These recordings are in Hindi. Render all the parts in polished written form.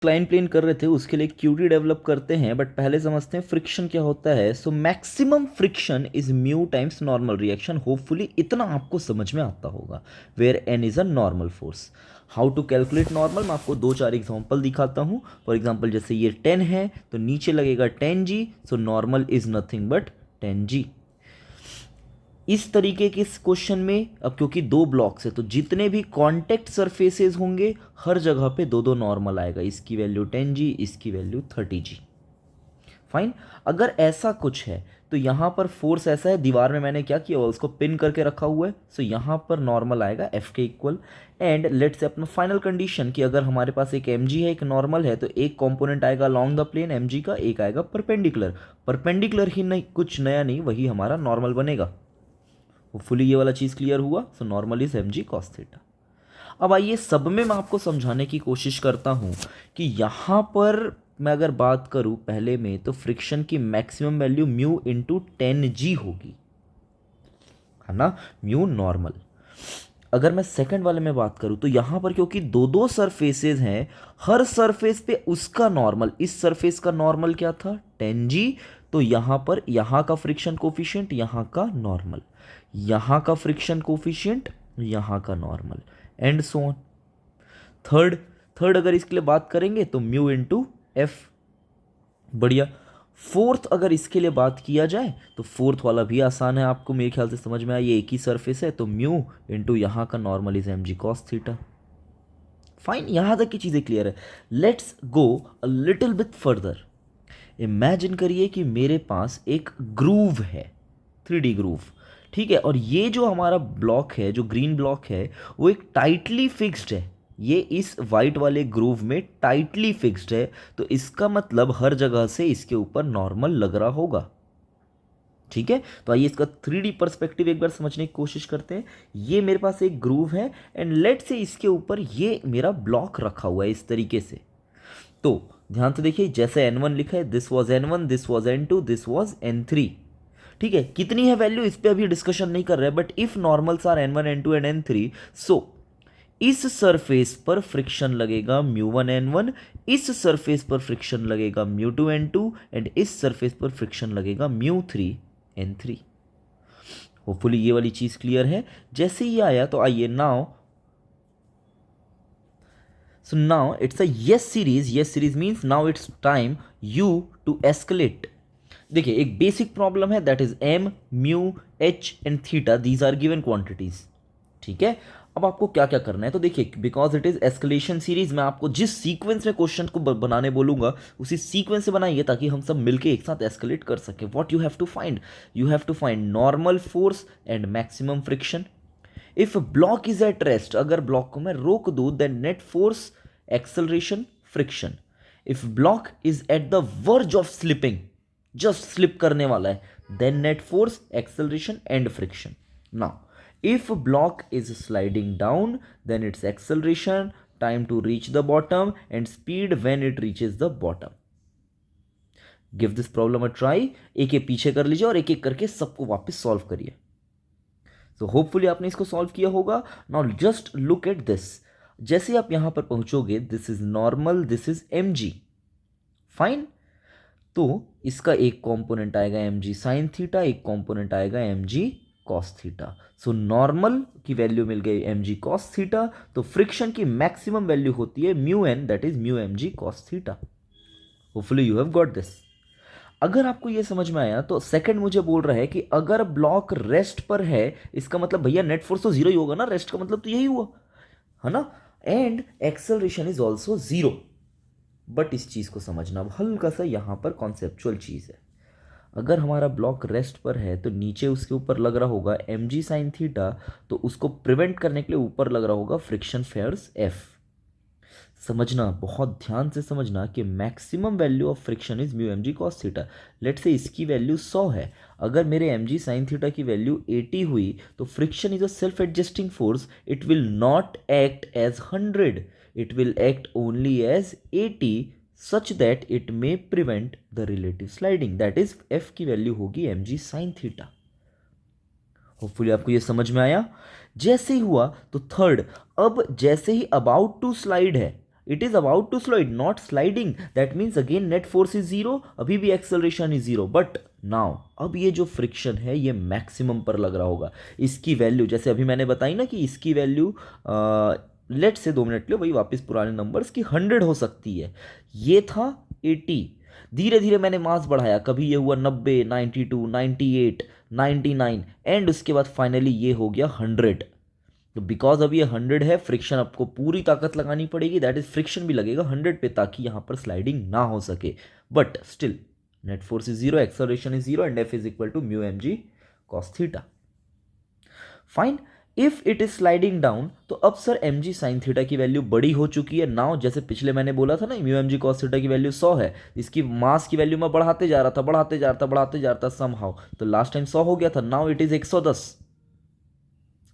क्लाइन प्लेन कर रहे थे उसके लिए क्यूटी डेवलप करते हैं, बट पहले समझते हैं फ्रिक्शन क्या होता है। So maximum friction is mu times normal reaction. Hopefully इतना आपको समझ में आता होगा, where N is a normal force. How to calculate normal, मैं आपको 2-4 एग्जांपल दिखाता हूँ। फॉर एग्जांपल जैसे ये 10 है तो नीचे लगेगा 10G, so normal is nothing but 10G। इस तरीके के इस क्वेश्चन में अब क्योंकि दो ब्लॉक्स है तो जितने भी कांटेक्ट सरफेसेस होंगे हर जगह पे दो दो नॉर्मल आएगा। इसकी वैल्यू 10G, इसकी वैल्यू 30G। फाइन। अगर ऐसा कुछ है तो यहाँ पर फोर्स ऐसा है, दीवार में मैंने क्या किया हुआ उसको पिन करके रखा हुआ है, सो यहाँ पर नॉर्मल आएगा F के इक्वल। एंड लेट्स से अपना फाइनल कंडीशन कि अगर हमारे पास एक mg है एक नॉर्मल है तो एक कंपोनेंट आएगा अलॉन्ग द प्लेन mg का, एक आएगा परपेंडिकुलर। परपेंडिकुलर ही नहीं, कुछ नया नहीं, वही हमारा नॉर्मल बनेगा। होपफुली ये वाला चीज़ क्लियर हुआ। So normal is mg cos theta. अब आइए सब में मैं आपको समझाने की कोशिश करता हूँ कि यहाँ पर मैं अगर बात करूँ पहले में तो फ्रिक्शन की maximum value mu into 10G होगी, है ना, म्यू नॉर्मल। अगर मैं सेकंड वाले में बात करूँ तो यहाँ पर क्योंकि दो दो सरफेसेज हैं, हर सरफेस पे उसका नॉर्मल, इस सरफेस का नॉर्मल क्या था 10G, तो यहाँ पर यहाँ का फ्रिक्शन कोफिशिएंट, यहाँ का नॉर्मल, यहाँ का फ्रिक्शन कोफिशिएंट, यहाँ का normal, and so on. Third third अगर इसके लिए बात करेंगे तो म्यू इंटू एफ। बढ़िया। फोर्थ अगर इसके लिए बात किया जाए तो फोर्थ वाला भी आसान है, आपको मेरे ख्याल से समझ में आया, ये एक ही सरफेस है तो म्यू इंटू यहाँ का normal is mg cos theta. Fine, यहां तक की चीजें क्लियर है। Let's go a little bit further. Imagine करिए कि मेरे पास एक ग्रूव है, 3D ग्रूव, ठीक है, और ये जो हमारा ब्लॉक है, जो ग्रीन ब्लॉक है, वो एक टाइटली फिक्स्ड है। ये इस वाइट वाले ग्रूव में टाइटली फिक्स्ड है, तो इसका मतलब हर जगह से इसके ऊपर नॉर्मल लग रहा होगा। ठीक है, तो आइए इसका 3D पर्सपेक्टिव एक बार समझने की कोशिश करते हैं। ये मेरे पास एक ग्रूव है एंड लेट से इसके ऊपर ये मेरा ब्लॉक रखा हुआ है इस तरीके से। तो ध्यान से देखिए, जैसे n1 लिखा है, this was n1, this was n2, this was n3। ठीक है, कितनी है वैल्यू इस पे अभी डिस्कशन नहीं कर रहे हैं, but if normals are n1 n2 and n3, so इस सरफेस पर फ्रिक्शन लगेगा म्यू1 n1, इस सरफेस पर फ्रिक्शन लगेगा म्यू2 n2 एंड इस सरफेस पर फ्रिक्शन लगेगा म्यू3 n3। होपफुली ये वाली चीज क्लियर है। जैसे ही आया तो आइए now, so now it's a yes series, yes series means now it's time you to escalate। देखिए एक बेसिक प्रॉब्लम है, that is m mu h and theta, these are given quantities. ठीक है, अब आपको क्या क्या करना है तो देखिए, because it is escalation series, मैं आपको जिस सीक्वेंस में क्वेश्चन को बनाने बोलूंगा उसी सीक्वेंस से बनाइए ताकि हम सब मिलके एक साथ एस्केलेट कर सके। What you have to find, you have to find normal force and maximum friction. If block is at rest, अगर ब्लॉक को मैं रोक दूं, then net force, acceleration, friction. If block is at the verge of slipping, just slip करने वाला है, then net force, acceleration and friction. Now if block is sliding down, then it's acceleration, time to reach the bottom and speed when it reaches the bottom. Give this problem a try, एक एक पीछे कर लीजिए और एक एक करके सबको वापस सॉल्व करिए। तो होपफुली आपने इसको सॉल्व किया होगा। Now just look at this, जैसे आप यहां पर पहुंचोगे, this is normal, this is mg। Fine, तो इसका एक कंपोनेंट आएगा mg साइन थीटा, एक कंपोनेंट आएगा mg cos theta. So normal की वैल्यू मिल गई mg cos थीटा, तो फ्रिक्शन की मैक्सिमम वैल्यू होती है mu n, that is mu mg cos theta. Hopefully you have got this. अगर आपको यह समझ में आया तो सेकंड मुझे बोल रहा है कि अगर ब्लॉक रेस्ट पर है, इसका मतलब भैया नेट फोर्स तो जीरो ही होगा ना, रेस्ट का मतलब तो यही हुआ है ना, and acceleration is also zero. But इस चीज को समझना अब हल्का सा यहां पर कॉन्सेप्चुअल चीज है। अगर हमारा ब्लॉक रेस्ट पर है तो नीचे उसके ऊपर लग रहा होगा mg साइन थीटा, तो उसको प्रिवेंट करने के लिए ऊपर लग रहा होगा फ्रिक्शन फेयर्स f। समझना, बहुत ध्यान से समझना कि maximum value of friction is mu mg cos theta. Let's say इसकी वैल्यू 100 है, अगर मेरे mg sin थीटा की वैल्यू 80 हुई तो friction is a self adjusting force, it will not act as 100, it will act only as 80 such that it may prevent the relative sliding, that is f की वैल्यू होगी mg sin थीटा। होपफुली आपको ये समझ में आया। जैसे ही हुआ तो थर्ड, अब जैसे ही अबाउट टू स्लाइड है, it is about to slide, not sliding, that means again net force is zero, अभी भी acceleration is zero, but now अब ये जो फ्रिक्शन है ये मैक्सिमम पर लग रहा होगा। इसकी वैल्यू जैसे अभी मैंने बताई ना कि इसकी वैल्यू लेट से 2 मिनट लो, वही वापस पुराने नंबर्स की 100 हो सकती है। ये था 80, धीरे धीरे मैंने मास बढ़ाया, कभी ये हुआ 90, 92, 98, 99 एंड उसके बाद फाइनली ये हो गया 100। तो बिकॉज अब ये 100 है, फ्रिक्शन आपको पूरी ताकत लगानी पड़ेगी, दैट इज फ्रिक्शन भी लगेगा 100 पे ताकि यहां पर स्लाइडिंग ना हो सके। But still net force is zero, acceleration is zero and F is equal to mu M G cos theta. Fine, if it is sliding down, तो अब sir M G sine theta की वैल्यू बड़ी हो चुकी है। नाउ जैसे पिछले मैंने बोला था ना mu M G cos theta की वैल्यू 100 है, इसकी मास की वैल्यू मैं बढ़ाते जा रहा था, बढ़ाते जा रहा था, बढ़ाते जा रहा था समहाउ, तो लास्ट टाइम 100 हो गया था, now it is 110।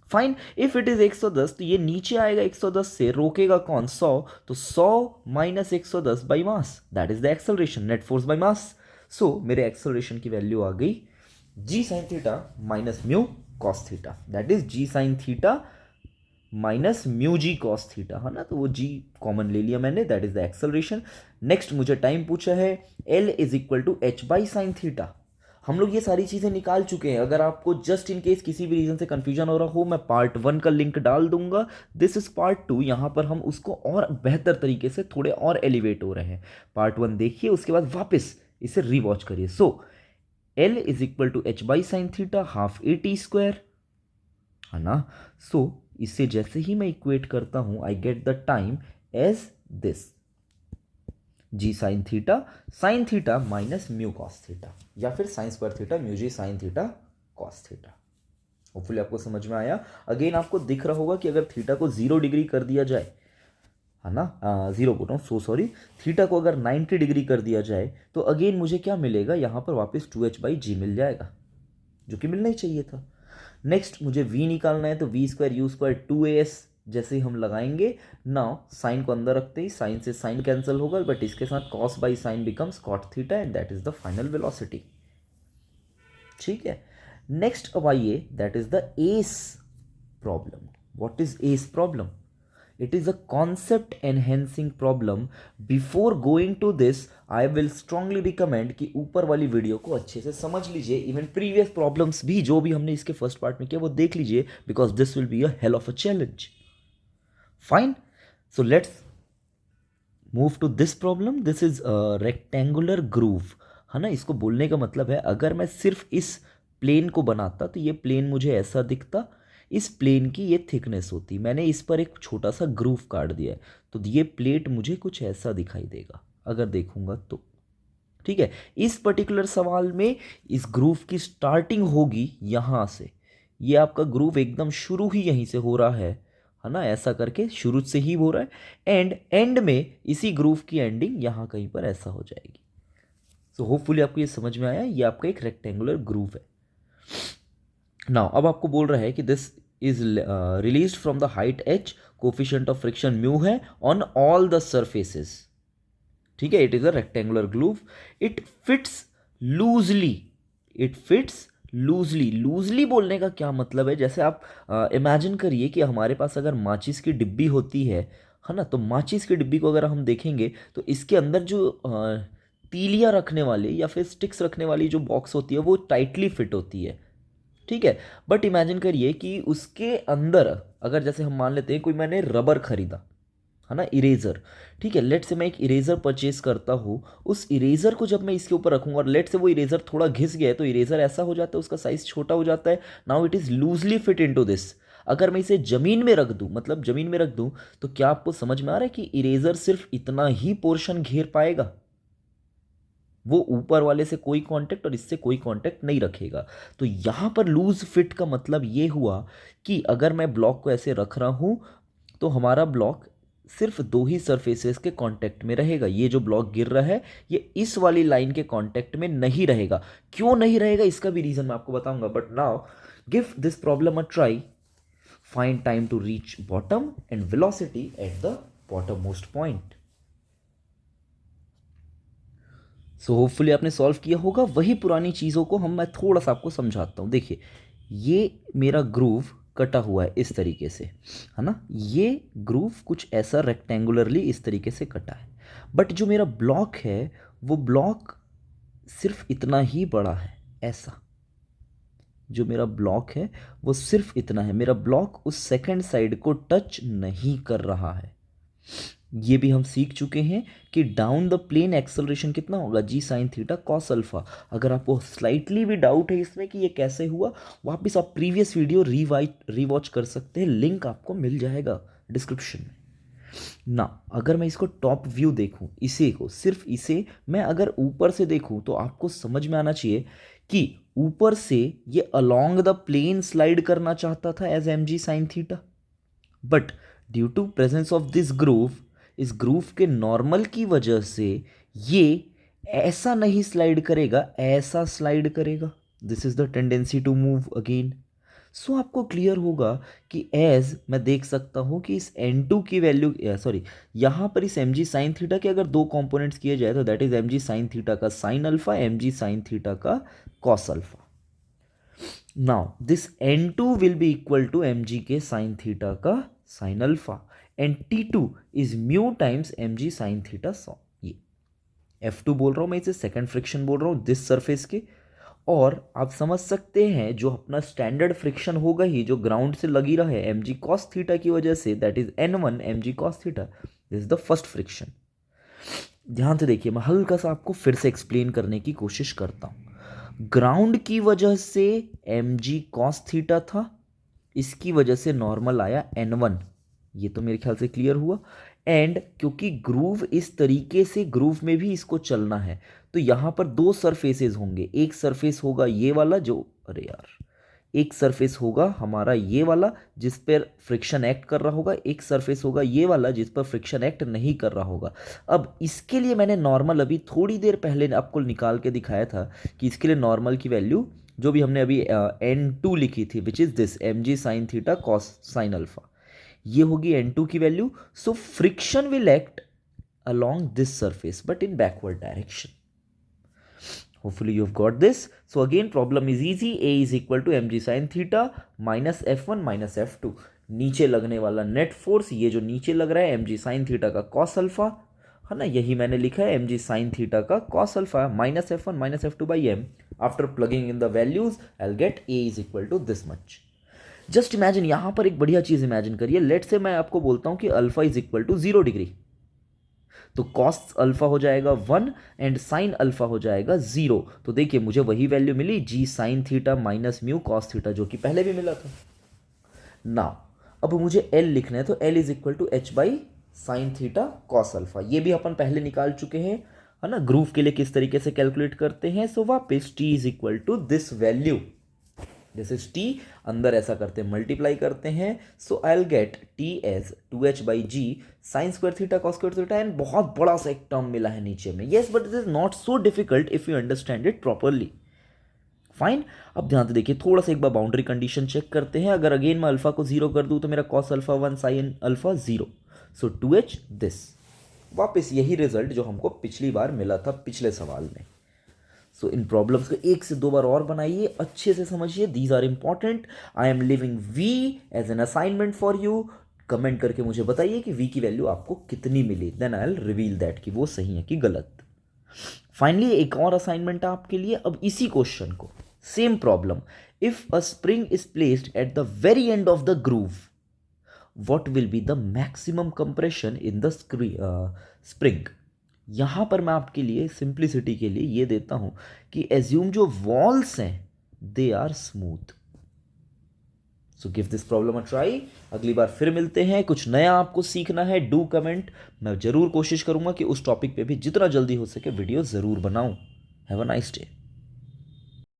Fine, if it is 110 तो ये नीचे आएगा 110 से, रोकेगा कौन 100, तो 100 minus 110 by mass, that is the acceleration, net force by mass. So मेरे एक्सेलरेशन की वैल्यू आ गई g sine theta minus mu cos theta, that is g sine theta minus mu g cos theta, है ना, तो वो जी कॉमन ले लिया मैंने, that is the acceleration. Next मुझे टाइम पूछा है, l is equal to h by sine theta. हम लोग ये सारी चीज़ें निकाल चुके हैं, अगर आपको जस्ट इन केस किसी भी रीजन से कंफ्यूजन हो रहा हो, मैं पार्ट 1 का लिंक डाल दूंगा, दिस इज पार्ट 2, यहाँ पर हम उसको और बेहतर तरीके से थोड़े और एलिवेट हो रहे हैं। पार्ट 1 देखिए, उसके बाद वापस इसे रीवॉच करिए। So l is equal to h by sine theta half a t square, है ना। सो इसे जैसे ही मैं इक्वेट करता हूं, I get the time as this g sine theta minus mu cos theta, या फिर sine square theta mu g sine theta cos theta. Hopefully आपको समझ में आया। अगेन आपको दिख रहा होगा कि अगर थीटा को 0 डिग्री कर दिया जाए, है ना, 0 बोल रहा हूँ, सो सॉरी, थीटा को अगर 90 डिग्री कर दिया जाए, तो अगेन मुझे क्या मिलेगा, यहाँ पर वापस 2h बाई जी मिल जाएगा, जो कि मिलना ही चाहिए था। नेक्स्ट मुझे v निकालना है, तो v square you square 2as जैसे ही हम लगाएंगे, नाउ साइन को अंदर रखते ही साइन से साइन कैंसिल होगा, बट इसके साथ cos by sine becomes cot theta and that is the final velocity. ठीक है, नेक्स्ट अब आइए, that is the S problem. What is S problem? It is a concept enhancing problem. Before going to this, I will strongly recommend कि ऊपर वाली वीडियो को अच्छे से समझ लीजिए, इवन प्रीवियस प्रॉब्लम्स भी जो भी हमने इसके फर्स्ट पार्ट में किया वो देख लीजिए, because this will be a hell of a challenge. Fine, so let's move to this problem. This is rectangular groove, है ना। इसको बोलने का मतलब है, अगर मैं सिर्फ इस प्लेन को बनाता तो ये प्लेन मुझे ऐसा दिखता, इस प्लेन की ये थिकनेस होती, मैंने इस पर एक छोटा सा ग्रूव काट दिया है, तो ये प्लेट मुझे कुछ ऐसा दिखाई देगा अगर देखूंगा तो। ठीक है, इस पर्टिकुलर सवाल में इस ग्रूव की स्टार्टिंग होगी यहाँ से, ये आपका ग्रूव एकदम शुरू ही यहीं से हो रहा है ना, ऐसा करके शुरू से ही हो रहा है, एंड एंड में इसी ग्रूव की एंडिंग यहाँ कहीं पर ऐसा हो जाएगी। सो होपफुली आपको ये समझ में आया, ये आपका एक रेक्टेंगुलर ग्रूव है। नाउ अब आपको बोल रहा है कि this is released from the height h, coefficient of friction mu है ऑन ऑल द सर्फेसेस। ठीक है, it is a rectangular groove, it fits loosely, it fits loosely. Loosely बोलने का क्या मतलब है, जैसे आप इमेजिन करिए कि हमारे पास अगर माचिस की डिब्बी होती है ना, तो माचिस की डिब्बी को अगर हम देखेंगे तो इसके अंदर जो तीलियां रखने वाली या फिर स्टिक्स रखने वाली जो बॉक्स होती है वो टाइटली फिट होती है। ठीक है, बट इमेजिन करिए कि उसके अंदर अगर जैसे हम मान लेते हैं कोई मैंने रबर खरीदा, है ना, इरेजर। ठीक है, लेट से मैं एक इरेजर परचेज करता हूँ, उस इरेजर को जब मैं इसके ऊपर रखूंगा और लेट से वो इरेजर थोड़ा घिस गया है, तो इरेजर ऐसा हो जाता है, उसका साइज छोटा हो जाता है। Now it is loosely fit into this. अगर मैं इसे जमीन में रख दूं, मतलब जमीन में रख दूं, तो क्या आपको समझ में आ रहा है कि इरेजर सिर्फ इतना ही पोर्शन घेर पाएगा, वो ऊपर वाले से कोई कांटेक्ट और इससे कोई कांटेक्ट नहीं रखेगा। तो यहां पर लूज फिट का मतलब ये हुआ कि अगर मैं ब्लॉक को ऐसे रख रहा हूं, तो हमारा ब्लॉक सिर्फ 2 ही सरफेसेस के कांटेक्ट में रहेगा। ये जो ब्लॉक गिर रहा है ये इस वाली लाइन के कांटेक्ट में नहीं रहेगा। क्यों नहीं रहेगा इसका भी रीजन मैं आपको बताऊंगा, but now give this problem a try. Find time to reach bottom and velocity at the bottom most point. So hopefully आपने सॉल्व किया होगा। वही पुरानी चीज़ों को मैं थोड़ा सा आपको समझाता हूँ। देखिए, ये मेरा ग्रूव कटा हुआ है इस तरीके से, है ना। ये ग्रूव कुछ ऐसा रेक्टेंगुलरली इस तरीके से कटा है, बट जो मेरा ब्लॉक है वो ब्लॉक सिर्फ इतना ही बड़ा है, ऐसा। जो मेरा ब्लॉक है वो सिर्फ इतना है, मेरा ब्लॉक उस सेकंड साइड को टच नहीं कर रहा है। ये भी हम सीख चुके हैं कि डाउन द प्लेन एक्सेलरेशन कितना होगा, जी साइन थीटा कॉस अल्फा। अगर आपको स्लाइटली भी डाउट है इसमें कि ये कैसे हुआ, वापस आप प्रीवियस वीडियो रीवॉच कर सकते हैं, लिंक आपको मिल जाएगा डिस्क्रिप्शन में ना। अगर मैं इसको टॉप व्यू देखूं, इसे को सिर्फ इसे मैं अगर ऊपर से देखूं तो आपको समझ में आना चाहिए कि ऊपर से ये अलोंग द प्लेन स्लाइड करना चाहता था as M G sine theta, but due to presence of this groove, इस ग्रूव के नॉर्मल की वजह से ये ऐसा नहीं स्लाइड करेगा, ऐसा स्लाइड करेगा। This is the tendency to move again. So आपको क्लियर होगा कि एज मैं देख सकता हूं कि इस n2 की वैल्यू, सॉरी यहां पर इस mg साइन थीटा के अगर दो कंपोनेंट्स किए जाए तो that is mg sine theta का sine alpha, mg sine theta का cos alpha. Now this n2 will be equal to mg के साइन थीटा का sine alpha, and t2 is mu times mg sine theta so. ये f2 बोल रहा हूं मैं, इसे सेकंड फ्रिक्शन बोल रहा हूं दिस सरफेस के। और आप समझ सकते हैं जो अपना स्टैंडर्ड फ्रिक्शन होगा ही, जो ग्राउंड से लगी रहा है mg cos थीटा की वजह से, that is n1 mg cos theta, this is the first friction. ध्यान से देखिए, मैं हल्का सा आपको फिर से एक्सप्लेन करने की कोशिश करता हूं। ग्राउंड की वजह से mg cos थीटा था, इसकी वजह से नॉर्मल आया n1, ये तो मेरे ख्याल से क्लियर हुआ। एंड क्योंकि ग्रूव इस तरीके से, ग्रूव में भी इसको चलना है, तो यहां पर दो सरफेसेस होंगे। एक सरफेस होगा ये वाला जो, अरे यार, एक सरफेस होगा हमारा ये वाला जिस पर फ्रिक्शन एक्ट कर रहा होगा, एक सरफेस होगा ये वाला जिस पर फ्रिक्शन एक्ट नहीं कर रहा होगा। अब इसके लिए मैंने नॉर्मल अभी थोड़ी देर पहले आपको निकाल के दिखाया था कि इसके लिए नॉर्मल की वैल्यू जो भी हमने अभी n2 लिखी थी, which is this mg sine theta cos sine alpha, ये होगी n2 की value. So friction will act along this surface but in backward direction. Hopefully you have got this. So again problem is easy. A is equal to mg sin theta minus f1 minus f2. नीचे लगने वाला नेट फोर्स, ये जो नीचे लग रहा है mg sin थीटा का cos अल्फा, है ना, यही मैंने लिखा है mg sin थीटा का cos alpha minus f1 minus f2 by m. After plugging in the values, I'll get A is equal to this much. Just imagine, यहां पर एक बढ़िया चीज इमेजिन करिए। लेट से मैं आपको बोलता हूं कि alpha is equal to 0 degree, तो कॉस अल्फा हो जाएगा 1 एंड साइन अल्फा हो जाएगा 0। तो देखिए मुझे वही वैल्यू मिली, g sine theta minus mu cos theta, जो कि पहले भी मिला था। नाउ अब मुझे L लिखना है, तो L is equal to h by sine theta cos alpha. ये भी अपन पहले निकाल चुके हैं, है ना, ग्रूव के लिए किस तरीके से कैलकुलेट करते हैं। सो वापस T is equal to this value, this is T, अंदर ऐसा करते हैं मल्टीप्लाई करते हैं। So I will get T as 2h by g sine square theta cos square theta, and बहुत बड़ा सा एक टर्म मिला है नीचे में। Yes, but it is not so difficult if you understand it properly. Fine. अब ध्यान से देखिए, थोड़ा सा एक बार बाउंड्री कंडीशन चेक करते हैं। अगर अगेन मैं अल्फा को 0 कर दूं तो मेरा cos alpha 1 sine alpha 0, so 2h this. वापस यही रिजल्ट जो हमको पिछली बार मिला था पिछले सवाल में। सो इन प्रॉब्लम्स को एक से दो बार और बनाइए, अच्छे से समझिए, these are important. I am leaving v as an assignment for you. Comment करके मुझे बताइए कि वी की वैल्यू आपको कितनी मिली, then I will reveal that कि वो सही है कि गलत। फाइनली एक और असाइनमेंट है आपके लिए। अब इसी क्वेश्चन को, same problem, if a spring is placed at the very end of the groove, what will be the maximum compression in the spring। यहां पर मैं आपके लिए सिंप्लिसिटी के लिए ये देता हूं कि एज्यूम जो वॉल्स हैं they are smooth. So give this problem a try. अगली बार फिर मिलते हैं, कुछ नया आपको सीखना है, डू कमेंट। मैं जरूर कोशिश करूंगा कि उस टॉपिक पे भी जितना जल्दी हो सके वीडियो जरूर बनाऊं। Have a nice day.